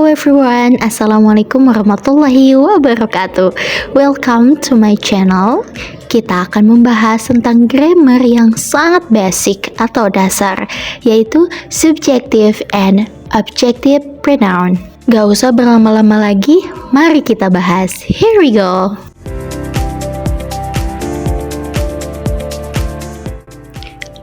everyone, Assalamualaikum warahmatullahi wabarakatuh. Welcome to my channel. Kita akan membahas tentang grammar yang sangat basic atau dasar, yaitu subjective and objective pronoun. Gak usah berlama-lama lagi, mari kita bahas. Here we go.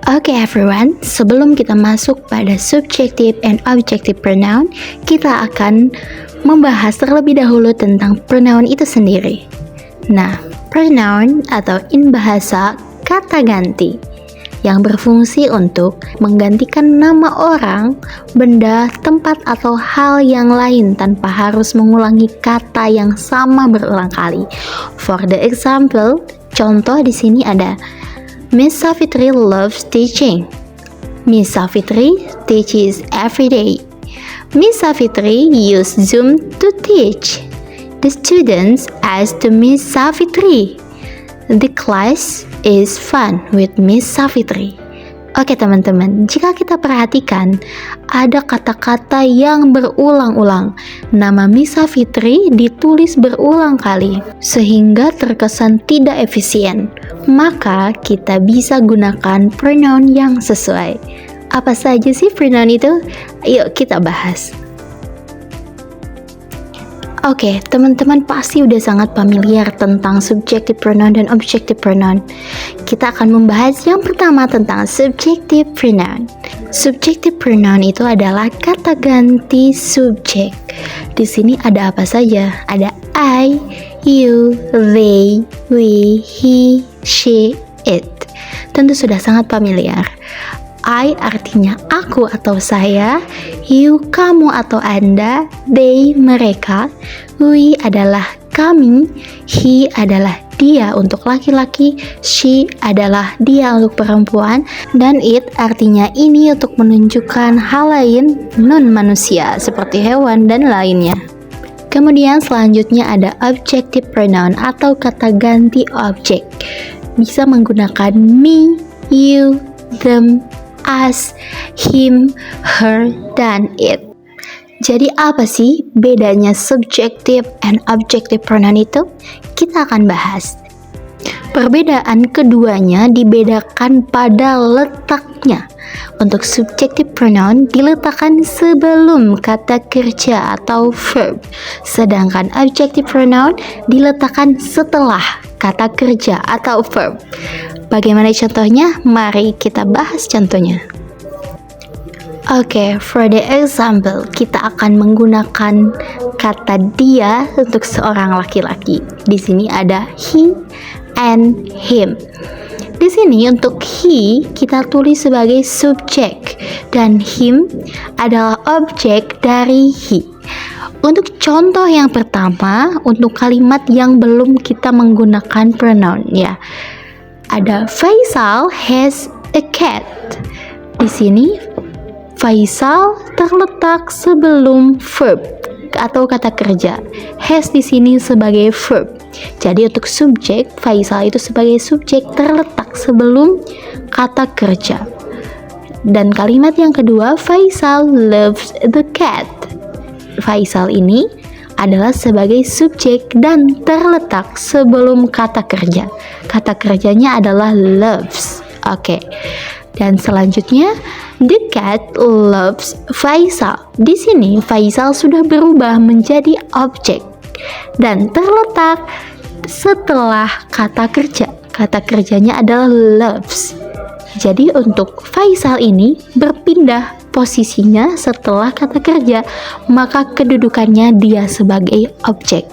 Oke everyone, sebelum kita masuk pada subjective and objective pronoun, kita akan membahas terlebih dahulu tentang pronoun itu sendiri. Nah, pronoun atau in bahasa kata ganti yang berfungsi untuk menggantikan nama orang, benda, tempat, atau hal yang lain tanpa harus mengulangi kata yang sama berulang kali. For the example, contoh di sini ada Miss Safitri loves teaching. Miss Safitri teaches every day. Miss Safitri uses Zoom to teach. The students asked to Miss Safitri. The class is fun with Miss Safitri. Oke teman-teman, jika kita perhatikan ada kata-kata yang berulang-ulang. Nama Miss Safitri ditulis berulang kali sehingga terkesan tidak efisien. Maka kita bisa gunakan pronoun yang sesuai. Apa saja sih pronoun itu? Yuk kita bahas. Oke, teman-teman pasti udah sangat familiar tentang subjective pronoun dan objective pronoun. Kita akan membahas yang pertama tentang subjective pronoun. Subjective pronoun itu adalah kata ganti subjek. Di sini ada apa saja? Ada I, you, they, we, he, she, it. Tentu sudah sangat familiar. I artinya aku atau saya, you kamu atau Anda, they mereka, we adalah kami, he adalah dia untuk laki-laki, she adalah dia untuk perempuan, dan it artinya ini untuk menunjukkan hal lain non manusia seperti hewan dan lainnya. Kemudian selanjutnya ada objective pronoun atau kata ganti objek. Bisa menggunakan me, you, them, us, him, her, dan it. Jadi apa sih bedanya subjective and objective pronoun itu? Kita akan bahas. Perbedaan keduanya dibedakan pada letaknya. Untuk subjective pronoun diletakkan sebelum kata kerja atau verb, sedangkan objective pronoun diletakkan setelah kata kerja atau verb. Bagaimana contohnya? Mari kita bahas contohnya. Oke, for the example, kita akan menggunakan kata dia untuk seorang laki-laki. Di sini ada he and him. Di sini untuk he kita tulis sebagai subjek dan him adalah objek dari he. Untuk contoh yang pertama, untuk kalimat yang belum kita menggunakan pronoun ya. Ada Faisal has a cat. Di sini Faisal terletak sebelum verb atau kata kerja. Has di sini sebagai verb. Jadi untuk subjek, Faisal itu sebagai subjek terletak sebelum kata kerja. Dan kalimat yang kedua, Faisal loves the cat. Faisal ini adalah sebagai subjek dan terletak sebelum kata kerja. Kata kerjanya adalah loves. Oke. Dan selanjutnya, the cat loves Faisal. Di sini Faisal sudah berubah menjadi objek dan terletak setelah kata kerja. Kata kerjanya adalah loves. Jadi untuk Faisal ini berpindah posisinya setelah kata kerja, maka kedudukannya dia sebagai objek.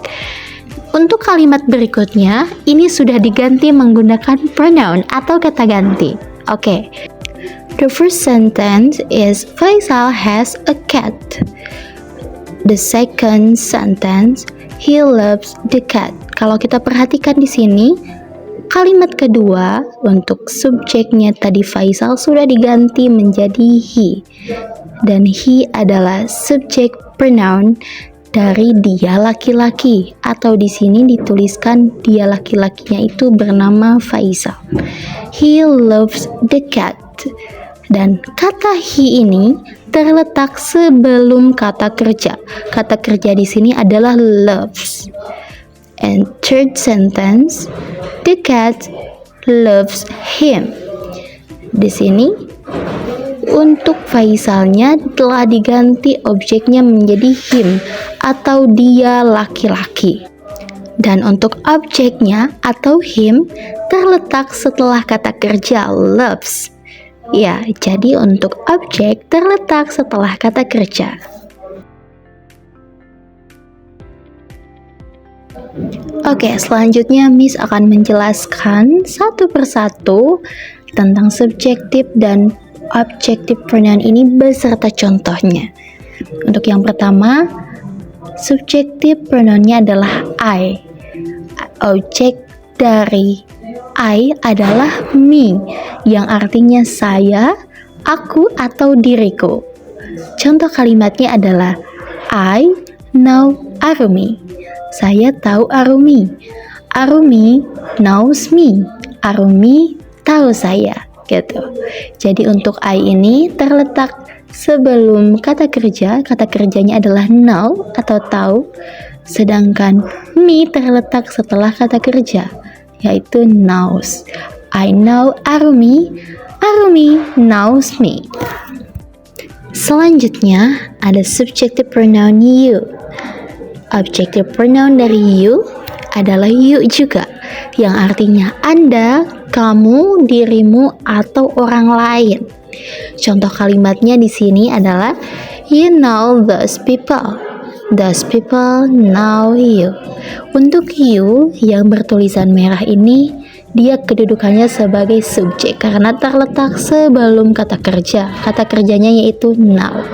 Untuk kalimat berikutnya, ini sudah diganti menggunakan pronoun atau kata ganti. Oke. The first sentence is Faisal has a cat. The second sentence, he loves the cat. Kalau kita perhatikan di sini, kalimat kedua untuk subjeknya tadi Faisal sudah diganti menjadi he. Dan he adalah subjek pronoun dari dia laki-laki, atau di sini dituliskan dia laki-lakinya itu bernama Faisal. He loves the cat. Dan kata he ini terletak sebelum kata kerja. Kata kerja di sini adalah loves. And third sentence, the cat loves him. Di sini untuk Faisalnya telah diganti objeknya menjadi him atau dia laki-laki. Dan untuk objeknya atau him terletak setelah kata kerja loves. Ya, jadi untuk objek terletak setelah kata kerja. Oke, selanjutnya Miss akan menjelaskan satu persatu tentang subjektif dan objektif pronoun ini beserta contohnya. Untuk yang pertama, subjektif pronounnya adalah I. Objek dari I adalah me, yang artinya saya, aku, atau diriku. Contoh kalimatnya adalah I know Arumi. Saya tahu Arumi. Arumi knows me. Arumi tahu saya, gitu. Jadi untuk I ini terletak sebelum kata kerja. Kata kerjanya adalah know atau tahu. Sedangkan me terletak setelah kata kerja, yaitu knows. I know Arumi. Arumi knows me. Selanjutnya ada subjective pronoun you. Objective pronoun dari you adalah you juga, yang artinya Anda, kamu, dirimu, atau orang lain. Contoh kalimatnya di sini adalah you know those people. Those people know you. Untuk you yang bertulisan merah ini, dia kedudukannya sebagai subjek karena terletak sebelum kata kerja. Kata kerjanya yaitu know.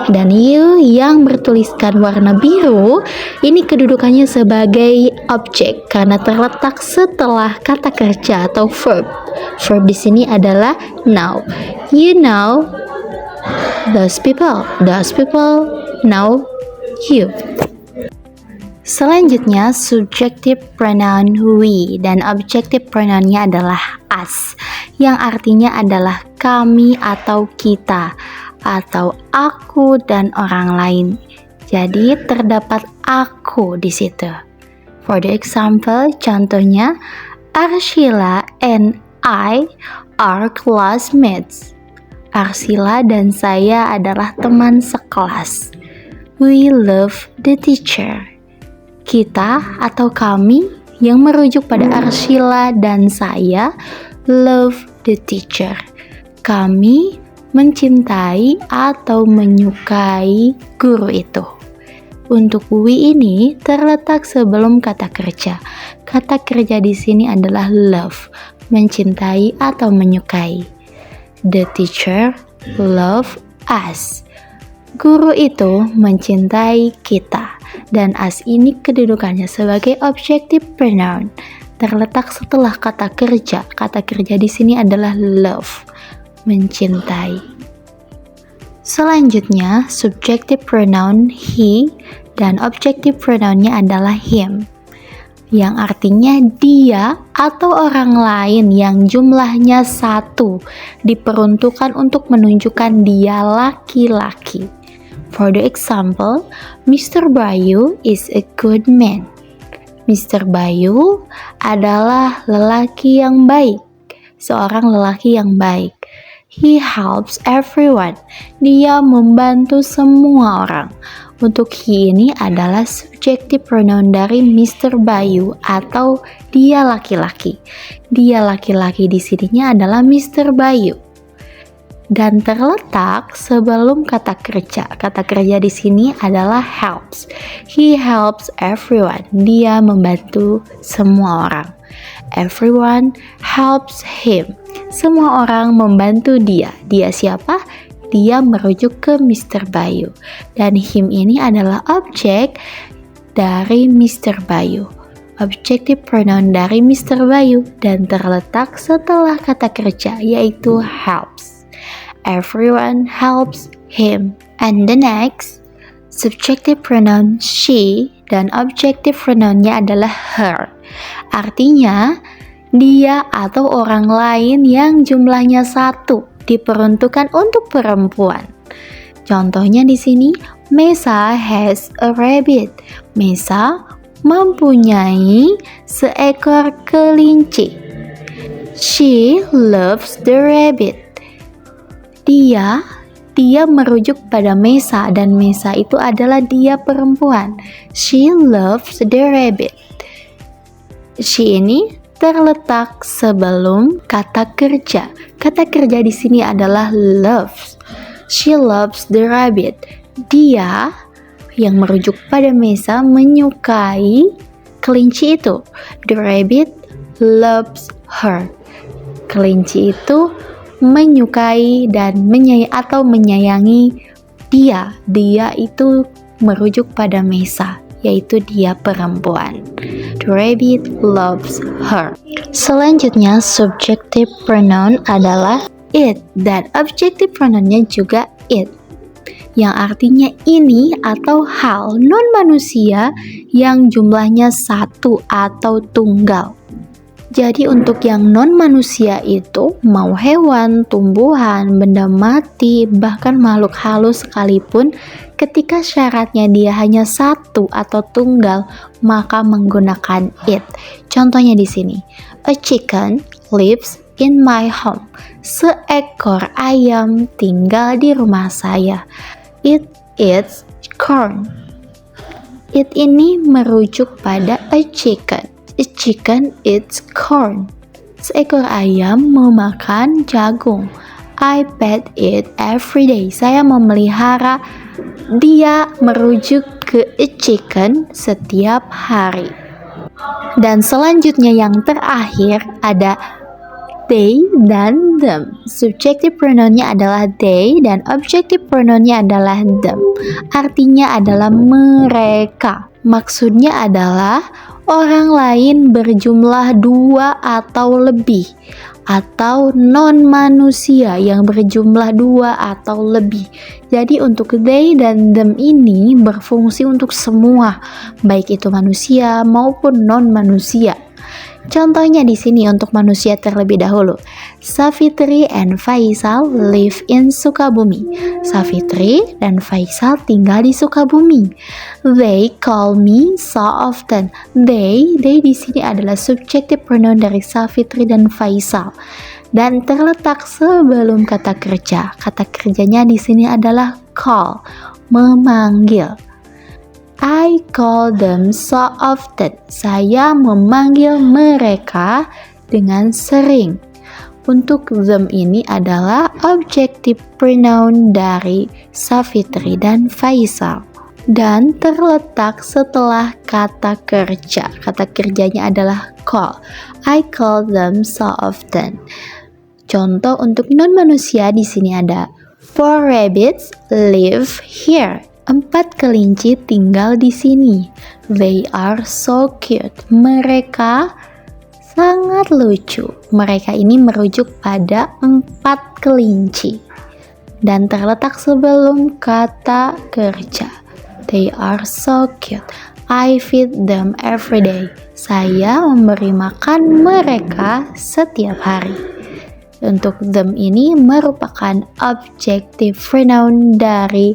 Dan you yang bertuliskan warna biru, ini kedudukannya sebagai objek karena terletak setelah kata kerja atau verb. Verb di sini adalah know. You know those people. Those people know you. Selanjutnya subjective pronoun we dan objective pronounnya adalah us, yang artinya adalah kami atau kita atau aku dan orang lain. Jadi terdapat aku di situ. For the example, contohnya Arshila and I are classmates. Arsila dan saya adalah teman sekelas. We love the teacher. Kita atau kami yang merujuk pada Arshila dan saya love the teacher. Kami mencintai atau menyukai guru itu. Untuk we ini terletak sebelum kata kerja. Kata kerja di sini adalah love, mencintai atau menyukai. The teacher love us. Guru itu mencintai kita. Dan us ini kedudukannya sebagai objective pronoun. Terletak setelah kata kerja. Kata kerja di sini adalah love, mencintai. Selanjutnya, subjective pronoun he dan objective pronounnya adalah him, yang artinya dia atau orang lain yang jumlahnya satu, diperuntukkan untuk menunjukkan dia laki-laki. For the example, Mr. Bayu is a good man. Mr. Bayu adalah lelaki yang baik, seorang lelaki yang baik. He helps everyone. Dia membantu semua orang. Untuk he ini adalah subjective pronoun dari Mr. Bayu atau dia laki-laki. Dia laki-laki di sininya adalah Mr. Bayu. Dan terletak sebelum kata kerja. Kata kerja di sini adalah helps. He helps everyone. Dia membantu semua orang. Everyone helps him. Semua orang membantu dia. Dia siapa? Dia merujuk ke Mr. Bayu. Dan him ini adalah objek dari Mr. Bayu. Objective pronoun dari Mr. Bayu dan terletak setelah kata kerja yaitu helps. Everyone helps him. And the next, subjective pronoun she dan objective pronounnya adalah her. Artinya dia atau orang lain yang jumlahnya satu, diperuntukkan untuk perempuan. Contohnya di sini, Mesa has a rabbit. Mesa mempunyai seekor kelinci. She loves the rabbit. Dia merujuk pada Mesa dan Mesa itu adalah dia perempuan. She loves the rabbit. She ini terletak sebelum kata kerja. Kata kerja di sini adalah loves. She loves the rabbit. Dia yang merujuk pada Mesa menyukai kelinci itu. The rabbit loves her. Kelinci itu menyukai dan menyayangi dia. Dia itu merujuk pada Mesa, yaitu dia perempuan. The rabbit loves her. Selanjutnya, subjective pronoun adalah it, dan objective pronounnya juga it, yang artinya ini atau hal non-manusia yang jumlahnya satu atau tunggal. Jadi untuk yang non-manusia itu, mau hewan, tumbuhan, benda mati, bahkan makhluk halus sekalipun, ketika syaratnya dia hanya satu atau tunggal, maka menggunakan it. Contohnya di sini, a chicken lives in my home. Seekor ayam tinggal di rumah saya. It eats corn. It ini merujuk pada a chicken. A chicken eats corn. Seekor ayam memakan jagung. I pet it every day. Saya memelihara dia, merujuk ke a chicken setiap hari. Dan selanjutnya yang terakhir ada they dan them. Subjective pronounnya adalah they dan objective pronounnya adalah them. Artinya adalah mereka. Maksudnya adalah orang lain berjumlah dua atau lebih, atau non-manusia yang berjumlah dua atau lebih. Jadi untuk they dan them ini berfungsi untuk semua, baik itu manusia maupun non-manusia. Contohnya di sini untuk manusia terlebih dahulu. Savitri and Faisal live in Sukabumi. Savitri dan Faisal tinggal di Sukabumi. They call me so often. They di sini adalah subjective pronoun dari Savitri dan Faisal dan terletak sebelum kata kerja. Kata kerjanya di sini adalah call, memanggil. I call them so often. Saya memanggil mereka dengan sering. Untuk them ini adalah objective pronoun dari Savitri dan Faisal dan terletak setelah kata kerja. Kata kerjanya adalah call. I call them so often. Contoh untuk non manusia di sini ada 4 rabbits live here. 4 kelinci tinggal di sini. They are so cute. Mereka sangat lucu. Mereka ini merujuk pada 4 kelinci dan terletak sebelum kata kerja. They are so cute. I feed them every day. Saya memberi makan mereka setiap hari. Untuk them ini merupakan objective pronoun dari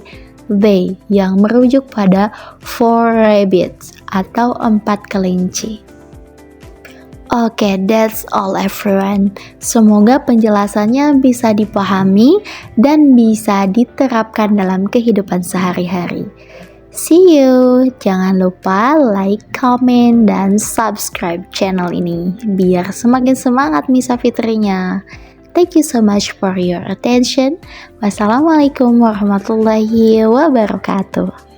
they yang merujuk pada 4 rabbits atau 4 kelinci. Oke, that's all everyone. Semoga penjelasannya bisa dipahami dan bisa diterapkan dalam kehidupan sehari-hari. See you! Jangan lupa like, comment, dan subscribe channel ini biar semakin semangat Misa Fitrinya. Thank you so much for your attention. Wassalamualaikum warahmatullahi wabarakatuh.